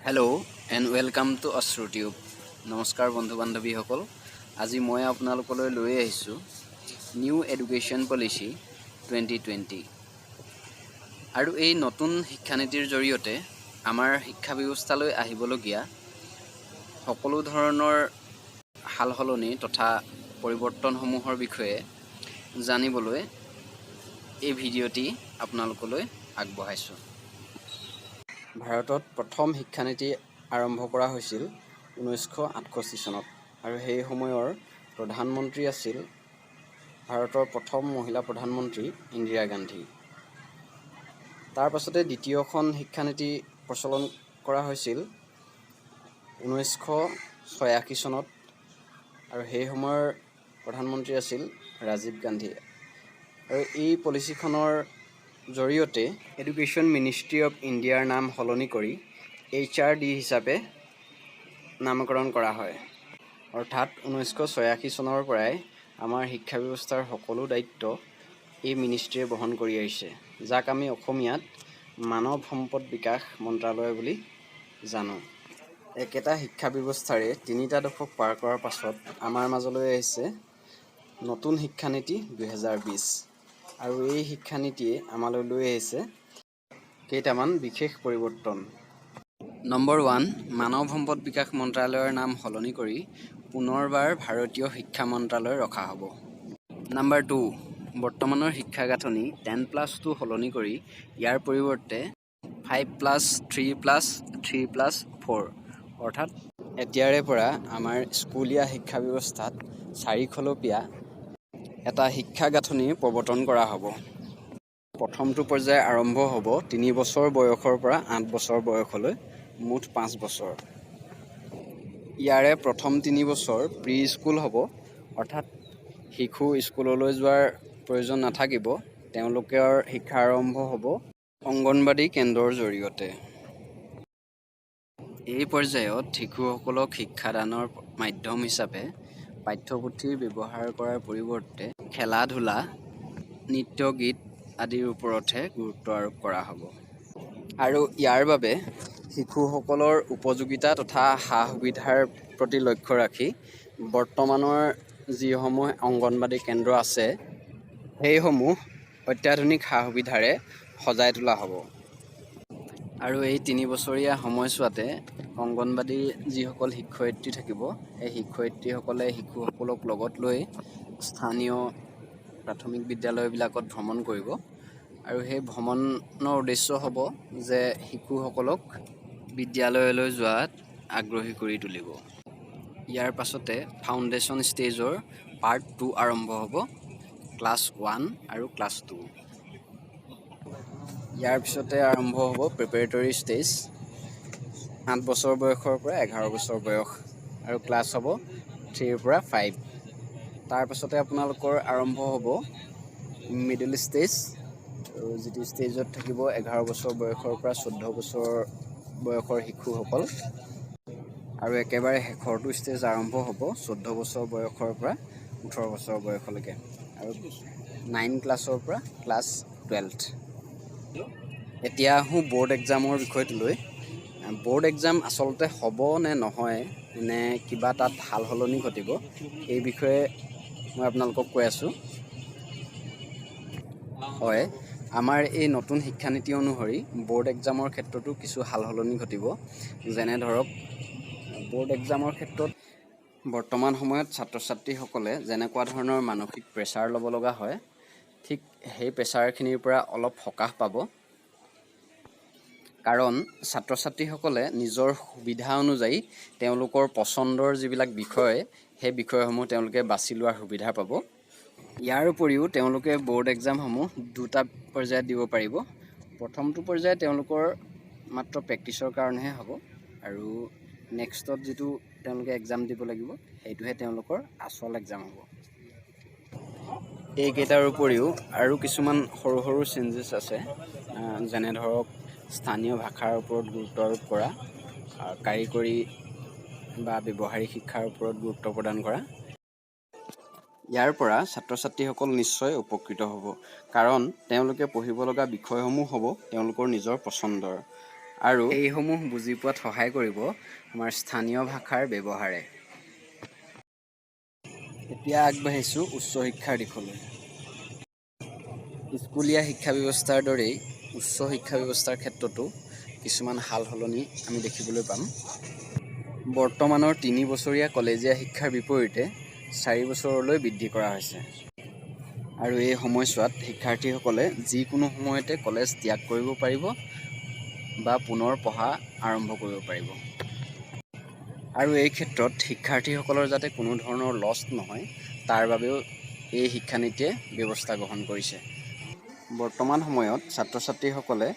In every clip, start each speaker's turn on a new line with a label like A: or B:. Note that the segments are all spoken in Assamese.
A: হেল্ল' এণ্ড ৱেলকাম টু অশ্ৰুটিউব। নমস্কাৰ বন্ধু বান্ধৱীসকল, আজি মই আপোনালোকলৈ লৈ আহিছোঁ নিউ এডুকেশ্যন পলিচি 2020। আৰু এই নতুন শিক্ষানীতিৰ জৰিয়তে আমাৰ শিক্ষা ব্যৱস্থালৈ আহিবলগীয়া সকলো ধৰণৰ সাল সলনি তথা পৰিৱৰ্তনসমূহৰ বিষয়ে জানিবলৈ এই ভিডিঅ'টি আপোনালোকলৈ আগবঢ়াইছোঁ। ভাৰতত প্ৰথম শিক্ষানীতি আৰম্ভ কৰা হৈছিল 1968 চনত আৰু সেই সময়ৰ প্ৰধানমন্ত্ৰী আছিল ভাৰতৰ প্ৰথম মহিলা প্ৰধানমন্ত্ৰী ইন্দিৰা গান্ধী। তাৰ পাছতে দ্বিতীয়খন শিক্ষানীতি প্ৰচলন কৰা হৈছিল 1986 চনত আৰু সেই সময়ৰ প্ৰধানমন্ত্ৰী আছিল ৰাজীৱ গান্ধী। আৰু এই পলিচিখনৰ জৰিয়তে এডুকেশ্যন মিনিষ্ট্ৰী অফ ইণ্ডিয়াৰ নাম সলনি কৰি HRD হিচাপে নামকৰণ কৰা হয়। অৰ্থাৎ 1986 চনৰ পৰাই আমাৰ শিক্ষা ব্যৱস্থাৰ সকলো দায়িত্ব এই মিনিষ্ট্ৰীয়ে বহন কৰি আহিছে, যাক আমি অসমীয়াত মানৱ সম্পদ বিকাশ মন্ত্ৰালয় বুলি জানো। একেটা শিক্ষা ব্যৱস্থাৰে 3টা দশক পাৰ কৰাৰ পাছত আমাৰ মাজলৈ আহিছে নতুন শিক্ষানীতি 2020 আৰু এই শিক্ষানীতিয়ে আমালৈ লৈ আহিছে কেইটামান বিশেষ পৰিৱৰ্তন। নম্বৰ 1, মানৱ সম্পদ বিকাশ মন্ত্ৰালয়ৰ নাম সলনি কৰি পুনৰবাৰ ভাৰতীয় শিক্ষা মন্ত্ৰালয় ৰখা হ'ব। নম্বৰ 2, বৰ্তমানৰ শিক্ষা গাঁথনি 10+2 সলনি কৰি ইয়াৰ পৰিৱৰ্তে 5+3+3+4 অৰ্থাৎ এতিয়াৰে পৰা আমাৰ স্কুলীয়া শিক্ষা ব্যৱস্থাত 4খলপীয়া এটা শিক্ষা গাঁথনি প্ৰৱৰ্তন কৰা হ'ব। প্ৰথমটো পৰ্যায় আৰম্ভ হ'ব 3 বছৰ বয়সৰ পৰা 8 বছৰ বয়সলৈ, মুঠ 5 বছৰ। ইয়াৰে প্ৰথম 3 বছৰ প্ৰি স্কুল হ'ব, অৰ্থাৎ শিশু স্কুললৈ যোৱাৰ প্ৰয়োজন নাথাকিব। তেওঁলোকৰ শিক্ষা আৰম্ভ হ'ব অংগনবাদী কেন্দ্ৰৰ জৰিয়তে। এই পৰ্যায়ত শিশুসকলক শিক্ষাদানৰ মাধ্যম হিচাপে পাঠ্যপুথিৰ ব্যৱহাৰ কৰাৰ পৰিৱৰ্তে খেলা-ধূলা, নৃত্য গীত আদিৰ ওপৰতহে গুৰুত্ব আৰোপ কৰা হ'ব। আৰু ইয়াৰ বাবে শিশুসকলৰ উপযোগিতা তথা সা-সুবিধাৰ প্ৰতি লক্ষ্য ৰাখি বৰ্তমানৰ যিসমূহ অংগনবাদী কেন্দ্ৰ আছে সেইসমূহ অত্যাধুনিক সা-সুবিধাৰে সজাই তোলা হ'ব। আৰু এই 3 বছৰীয়া সময়ছোৱাতে অংগনবাদীৰ যিসকল শিক্ষয়িত্ৰী থাকিব, সেই শিক্ষয়িত্ৰীসকলে শিশুসকলক লগত লৈ স্থানীয় প্ৰাথমিক বিদ্যালয়বিলাকত ভ্ৰমণ কৰিব আৰু সেই ভ্ৰমণৰ উদ্দেশ্য হ'ব যে শিশুসকলক বিদ্যালয়লৈ যোৱাত আগ্ৰহী কৰি তুলিব। ইয়াৰ পাছতে ফাউণ্ডেশ্যন ষ্টেজৰ পাৰ্ট 2 আৰম্ভ হ'ব, ক্লাছ 1 আৰু ক্লাছ 2। ইয়াৰ পিছতে আৰম্ভ হ'ব প্ৰিপেৰেটৰী ষ্টেজ, 8 বছৰ বয়সৰ পৰা 11 বছৰ বয়স আৰু ক্লাছ হ'ব 3ৰ পৰা 5। তাৰ পাছতে আপোনালোকৰ আৰম্ভ হ'ব মিডল ষ্টেজ, আৰু যিটো ষ্টেজত থাকিব 11 বছৰ বয়সৰ পৰা 14 বছৰ বয়সৰ শিশুসকল। আৰু একেবাৰে শেষৰটো ষ্টেজ আৰম্ভ হ'ব 14 বছৰ বয়সৰ পৰা 18 বছৰ বয়সলৈকে, আৰু 9 ক্লাছৰ পৰা ক্লাছ 12। এতিয়া আহোঁ ব'ৰ্ড এক্সামৰ বিষয়টোলৈ। ব'ৰ্ড এক্সাম আচলতে হ'ব নে নহয়, নে কিবা তাত সাল সলনি ঘটিব, এই বিষয়ে মই আপোনালোকক কৈ আছোঁ। হয়, আমাৰ এই নতুন শিক্ষানীতি অনুসৰি ব'ৰ্ড এক্সামৰ ক্ষেত্ৰতো কিছু সাল সলনি ঘটিব। যেনে ধৰক, ব'ৰ্ড এক্সামৰ ক্ষেত্ৰত বৰ্তমান সময়ত ছাত্ৰ ছাত্ৰীসকলে যেনেকুৱা ধৰণৰ মানসিক প্ৰেছাৰ ল'ব লগা হয়, ঠিক সেই প্ৰেছাৰখিনিৰ পৰা অলপ সকাহ পাব। কাৰণ ছাত্ৰ ছাত্ৰীসকলে নিজৰ সুবিধা অনুযায়ী তেওঁলোকৰ পচন্দৰ যিবিলাক বিষয়, সেই বিষয়সমূহ তেওঁলোকে বাছি লোৱাৰ সুবিধা পাব। ইয়াৰ উপৰিও তেওঁলোকে ব'ৰ্ড এক্সামসমূহ 2টা পৰ্যায়ত দিব পাৰিব। প্ৰথমটো পৰ্যায় তেওঁলোকৰ মাত্ৰ প্ৰেক্টিছৰ কাৰণেহে হ'ব, আৰু নেক্সটত যিটো তেওঁলোকে এক্সাম দিব লাগিব সেইটোহে তেওঁলোকৰ আচল এক্সাম হ'ব। এইকেইটাৰ উপৰিও আৰু কিছুমান সৰু সৰু চেঞ্জেছ আছে, যেনে ধৰক স্থানীয় ভাষাৰ ওপৰত গুৰুত্ব আৰোপ কৰা, কাৰিকৰী বা ব্যৱহাৰিক শিক্ষাৰ ওপৰত গুৰুত্ব প্ৰদান কৰা। ইয়াৰ পৰা ছাত্ৰ ছাত্ৰীসকল নিশ্চয় উপকৃত হ'ব, কাৰণ তেওঁলোকে পঢ়িব লগা বিষয়সমূহ হ'ব তেওঁলোকৰ নিজৰ পচন্দৰ। আৰু এইসমূহ বুজি পোৱাত সহায় কৰিব আমাৰ স্থানীয় ভাষাৰ ব্যৱহাৰে। এতিয়া আগবাঢ়িছোঁ উচ্চ শিক্ষাৰ দিশলৈ। স্কুলীয়া শিক্ষা ব্যৱস্থাৰ দৰেই উচ্চ শিক্ষা ব্যৱস্থাৰ ক্ষেত্ৰতো কিছুমান সাল সলনি আমি দেখিবলৈ পাম। বৰ্তমানৰ 3 বছৰীয়া কলেজীয়া শিক্ষাৰ বিপৰীতে 4 বছৰলৈ বৃদ্ধি কৰা হৈছে। আৰু এই সময়ছোৱাত শিক্ষাৰ্থীসকলে যিকোনো সময়তে কলেজ ত্যাগ কৰিব পাৰিব বা পুনৰ পঢ়া আৰম্ভ কৰিব পাৰিব। আৰু এই ক্ষেত্ৰত শিক্ষাৰ্থীসকলৰ যাতে কোনো ধৰণৰ লষ্ট নহয় তাৰ বাবেও এই শিক্ষানীতিয়ে ব্যৱস্থা গ্ৰহণ কৰিছে। বৰ্তমান সময়ত ছাত্ৰ ছাত্ৰীসকলে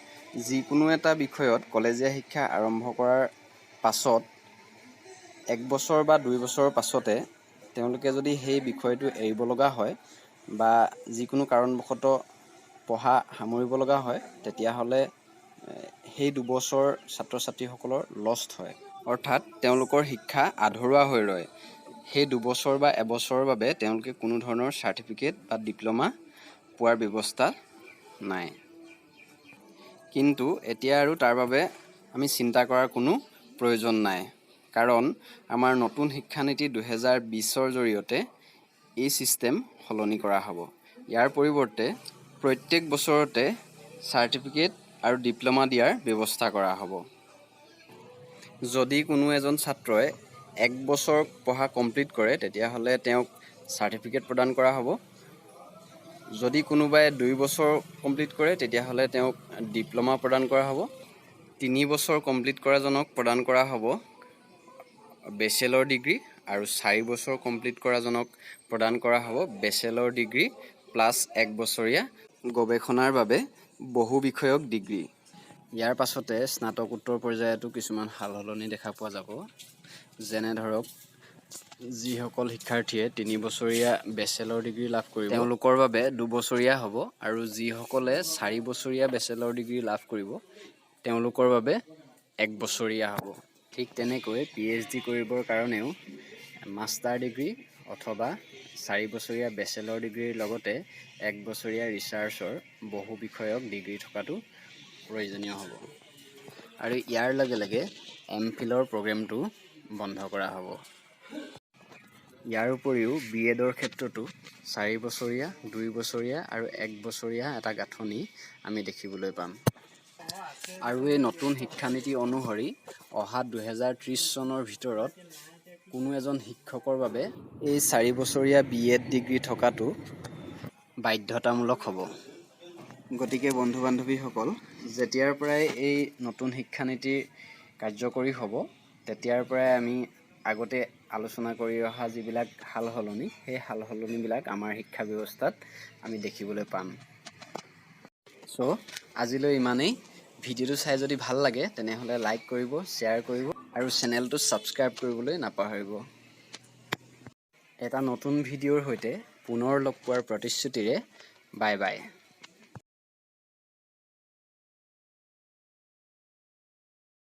A: যিকোনো এটা বিষয়ত কলেজীয়া শিক্ষা আৰম্ভ কৰাৰ পাছত 1 বছৰ বা 2 বছৰৰ পাছতে তেওঁলোকে যদি সেই বিষয়টো এৰিব লগা হয় বা যিকোনো কাৰণবশতঃ পঢ়া সামৰিব লগা হয় তেতিয়াহ'লে সেই 2 বছৰ ছাত্ৰ ছাত্ৰীসকলৰ লষ্ট হয়। অৰ্থাৎ তেওঁলোকৰ শিক্ষা আধৰুৱা হৈ ৰয়। সেই 2 বছৰ বা এবছৰৰ বাবে তেওঁলোকে কোনো ধৰণৰ চাৰ্টিফিকেট বা ডিপ্ল'মা পোৱাৰ ব্যৱস্থা নাই। কিন্তু এতিয়া আৰু তাৰ বাবে আমি চিন্তা কৰাৰ কোনো প্ৰয়োজন নাই। কাৰণ আমাৰ নতুন শিক্ষানীতি 2020ৰ জৰিয়তে এই ছিষ্টেম সলনি কৰা হ'ব। ইয়াৰ পৰিৱৰ্তে প্ৰত্যেক বছৰতে চাৰ্টিফিকেট আৰু ডিপ্ল'মা দিয়াৰ ব্যৱস্থা কৰা হ'ব। যদি কোনো এজন ছাত্ৰই 1 বছৰ পঢ়া কমপ্লিট কৰে তেতিয়াহ'লে তেওঁক চাৰ্টিফিকেট প্ৰদান কৰা হ'ব। যদি কোনোবাই 2 বছৰ কমপ্লিট কৰে তেতিয়াহ'লে তেওঁক ডিপ্ল'মা প্ৰদান কৰা হ'ব। 3 বছৰ কমপ্লিট কৰাজনক প্ৰদান কৰা হ'ব বেচেলৰ ডিগ্ৰী আৰু 4 বছৰ কমপ্লিট কৰাজনক প্ৰদান কৰা হ'ব বেচেলৰ ডিগ্ৰী প্লাছ 1 বছৰীয়া গৱেষণাৰ বাবে বহু বিষয়ক ডিগ্ৰী। ইয়াৰ পাছতে স্নাতকোত্তৰ পৰ্যায়তো কিছুমান সাল সলনি দেখা পোৱা যাব। যেনে ধৰক যিসকল শিক্ষাৰ্থীয়ে 3 বছৰীয়া বেচেলৰ ডিগ্ৰী লাভ কৰিব তেওঁলোকৰ বাবে 2 বছৰীয়া হ'ব আৰু যিসকলে 4 বছৰীয়া বেচেলৰ ডিগ্ৰী লাভ কৰিব তেওঁলোকৰ বাবে 1 বছৰীয়া হ'ব। ঠিক তেনেকৈ PhD কৰিবৰ কাৰণেও মাষ্টাৰ ডিগ্ৰী অথবা 4 বছৰীয়া বেচেলৰ ডিগ্ৰীৰ লগতে 1 বছৰীয়া ৰিচাৰ্চৰ বহু বিষয়ক ডিগ্ৰী থকাটো প্ৰয়োজনীয় হ'ব। আৰু ইয়াৰ লগে লগে MPhilৰ প্ৰগ্ৰেমটো বন্ধ কৰা হ'ব। ইয়াৰ উপৰিও BEdৰ ক্ষেত্ৰতো 4 বছৰীয়া, 2 বছৰীয়া আৰু 1 বছৰীয়া এটা গাঁথনি আমি দেখিবলৈ পাম। আৰু এই নতুন শিক্ষানীতি অনুসৰি অহা 2030 চনৰ ভিতৰত কোনো এজন শিক্ষকৰ বাবে এই 4 বছৰীয়া BEd ডিগ্ৰী থকাটো বাধ্যতামূলক হ'ব। গতিকে বন্ধু বান্ধৱীসকল, যেতিয়াৰ পৰাই এই নতুন শিক্ষানীতি কাৰ্যকৰী হ'ব তেতিয়াৰ পৰাই আমি আগতে আলোচনা কৰি অহা যিবিলাক সাল সলনি সেই সাল সলনিবিলাক আমাৰ শিক্ষা ব্যৱস্থাত আমি দেখিবলৈ পাম। চ' আজিলৈ ইমানেই। ভিডিঅ'টো চাই যদি ভাল লাগে তেনেহ'লে লাইক কৰিব, শ্বেয়াৰ কৰিব আৰু চেনেলটো ছাবস্ক্ৰাইব কৰিবলৈ নাপাহৰিব। এটা নতুন ভিডিঅ'ৰ সৈতে পুনৰ লগ পোৱাৰ প্ৰতিশ্ৰুতিৰে বাই বাই।